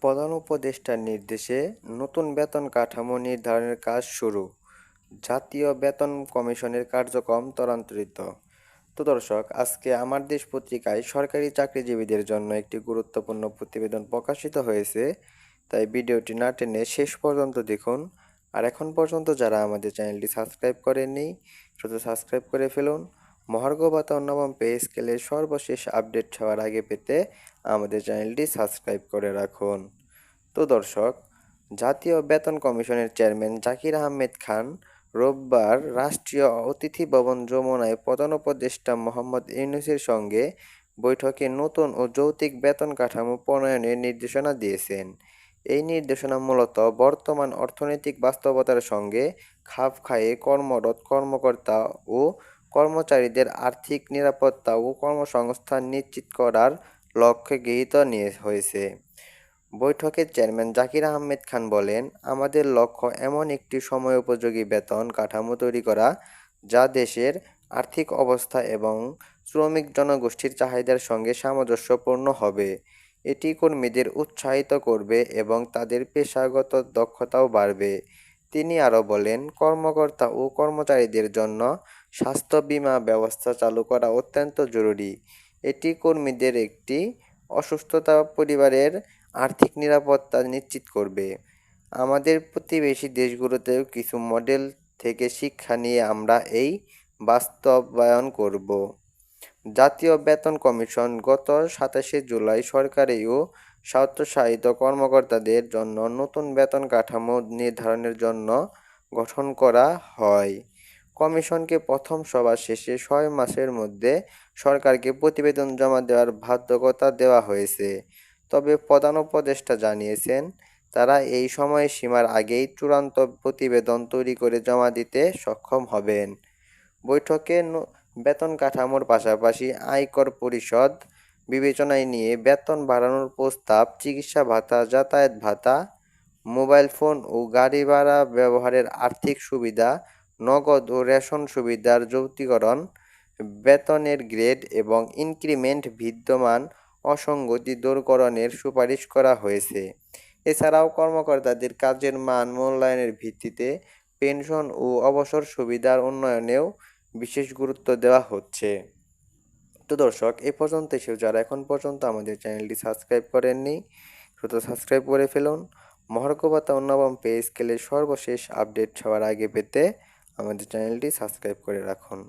প্রধান উপদেষ্টার নির্দেশে নতুন বেতন কাঠামো নির্ধারণের কাজ শুরু। জাতীয় বেতন কমিশনের কার্যক্রম ত্বরান্বিত। তো দর্শক, আজকে আমার দেশ পত্রিকায় সরকারি চাকরিজীবীদের জন্য একটি গুরুত্বপূর্ণ প্রতিবেদন প্রকাশিত হয়েছে। তাই ভিডিওটি না টেনে শেষ পর্যন্ত দেখুন। আর এখন পর্যন্ত যারা আমাদের চ্যানেলটি সাবস্ক্রাইব করেননি, শুধু সাবস্ক্রাইব করে ফেলুন। মহার্ঘ ভাতা ও নবম পে স্কেলের সর্বশেষ আপডেট হওয়ার আগে পেতে আমাদের চ্যানেলটি সাবস্ক্রাইব করে রাখুন। তো দর্শক, জাতীয় বেতন কমিশনের চেয়ারম্যান জাকির আহমেদ খান রোববার রাষ্ট্রীয় অতিথি ভবন যমুনায় প্রধান উপদেষ্টা মোহাম্মদ ইউনূসের সঙ্গে বৈঠকে নতুন ও যৌক্তিক বেতন কাঠামো প্রণয়নের নির্দেশনা দিয়েছেন। এই নির্দেশনা মূলত বর্তমান অর্থনৈতিক বাস্তবতার সঙ্গে খাপ খাইয়ে কর্মরত কর্মকর্তা ও কর্মচারীদের আর্থিক নিরাপত্তা ও কর্মসংস্থান নিশ্চিত করার লক্ষ্যে গৃহীত হয়েছে। বৈঠকে চেয়ারম্যান জাকির আহমেদ খান বলেন, আমাদের লক্ষ্য এমন একটি সময়োপযোগী বেতন কাঠামো তৈরি করা যা দেশের আর্থিক অবস্থা এবং শ্রমিক জনগোষ্ঠীর চাহিদার সঙ্গে সামঞ্জস্যপূর্ণ হবে। এটি কর্মীদের উৎসাহিত করবে এবং তাদের পেশাগত দক্ষতাও বাড়বে। তিনি আরও বলেন, কর্মকর্তা ও কর্মচারীদের জন্য স্বাস্থ্য বীমা ব্যবস্থা চালু করা অত্যন্ত জরুরি। এটি কর্মীদের একটি অসুস্থতা পরিবারের আর্থিক নিরাপত্তা নিশ্চিত করবে। আমাদের প্রতিবেশী দেশগুলোতেও কিছু মডেল থেকে শিক্ষা নিয়ে আমরা এই বাস্তবায়ন করব। জাতীয় বেতন কমিশন গত ২৭শে জুলাই সরকারি ও স্বায়ত্তশাসিত কর্মকর্তাদের জন্য নতুন বেতন কাঠামো নির্ধারণের জন্য গঠন করা হয়। কমিশনকে প্রথম সভা শেষে ৬ মাসের মধ্যে সরকারকে প্রতিবেদন জমা দেওয়ার বাধ্যকতা দেওয়া হয়েছে। তবে প্রধান উপদেষ্টা জানিয়েছেন, তারা এই সময়সীমার আগেই চূড়ান্ত প্রতিবেদন তৈরি করে জমা দিতে সক্ষম হবেন। বৈঠকে বেতন কাঠামোর পাশাপাশি আয়কর পরিষদ বিবেচনায় নিয়ে বেতন বাড়ানোর প্রস্তাব, চিকিৎসা ভাতা, যাতায়াত ভাতা, মোবাইল ফোন ও গাড়ি ভাড়া ব্যবহারের আর্থিক সুবিধা, নগদ ও রেশন সুবিধার যৌক্তিকরণ, বেতনের গ্রেড এবং ইনক্রিমেন্ট বিদ্যমান অসঙ্গতি দূরকরণের সুপারিশ করা হয়েছে। এছাড়াও কর্মকর্তাদের কাজের মান মূল্যায়নের ভিত্তিতে পেনশন ও অবসর সুবিধার উন্নয়নেও বিশেষ গুরুত্ব দেওয়া হচ্ছে। তো দর্শক, এ পর্যন্ত এসেও যারা এখন পর্যন্ত আমাদের চ্যানেলটি সাবস্ক্রাইব করেননি, দ্রুত সাবস্ক্রাইব করে ফেলুন। মহার্ঘ ভাতা ও নবম পে স্কেলের সর্বশেষ আপডেট হওয়ার আগে পেতে আমাদের চ্যানেলটি সাবস্ক্রাইব করে রাখুন।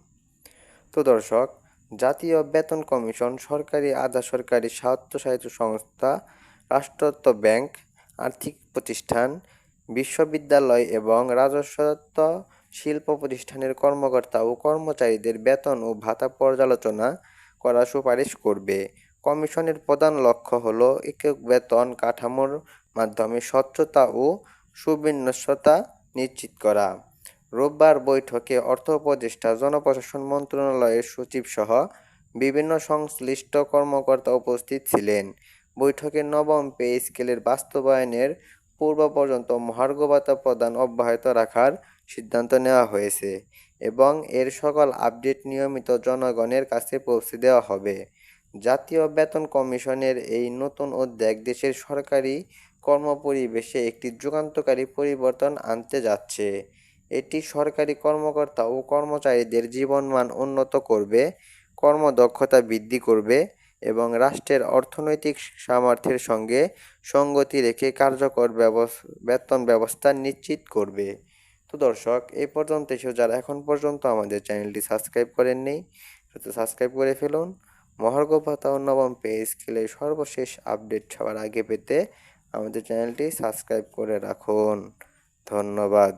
তো দর্শক, জাতীয় বেতন কমিশন সরকারি, আধা সরকারি, স্বায়ত্তশাসিত সংস্থা, রাষ্ট্রায়ত্ত ব্যাংক, আর্থিক প্রতিষ্ঠান, বিশ্ববিদ্যালয় এবং রাজস্বত্ব শিল্প প্রতিষ্ঠানের কর্মকর্তা ও কর্মচারীদের বেতন ও ভাতা পর্যালোচনা করার সুপারিশ করবে। কমিশনের প্রধান লক্ষ্য হল একক বেতন কাঠামোর মাধ্যমে স্বচ্ছতা ও সুবিন্যস্ততা নিশ্চিত করা। রোববার বৈঠকে অর্থ উপদেষ্টা, জনপ্রশাসন মন্ত্রণালয়ের সচিব সহ বিভিন্ন সংশ্লিষ্ট কর্মকর্তা উপস্থিত ছিলেন। বৈঠকে নবম পে স্কেলের বাস্তবায়নের পূর্ব পর্যন্ত মহার্ঘ ভাতা প্রদান অব্যাহত রাখার সিদ্ধান্ত নেওয়া হয়েছে এবং এর সকল আপডেট নিয়মিত জনগণের কাছে পৌঁছে দেওয়া হবে। জাতীয় বেতন কমিশনের এই নতুন উদ্যোগ দেশের সরকারি কর্মপরিবেশে একটি যুগান্তকারী পরিবর্তন আনতে যাচ্ছে। এটি সরকারি কর্মকর্তা ও কর্মচারীদের জীবনমান উন্নত করবে, কর্মদক্ষতা বৃদ্ধি করবে এবং রাষ্ট্রের অর্থনৈতিক সামর্থ্যের সঙ্গে সঙ্গতি রেখে কার্যকর বেতন ব্যবস্থা নিশ্চিত করবে। তো দর্শক, এই পর্যন্ত এসেও যারা এখন পর্যন্ত আমাদের চ্যানেলটি সাবস্ক্রাইব করেননি, তো সাবস্ক্রাইব করে ফেলুন। মহার্ঘ ভাতা ও নবম পে স্কেলের সর্বশেষ আপডেট সবার আগে পেতে আমাদের চ্যানেলটি সাবস্ক্রাইব করে রাখুন। ধন্যবাদ।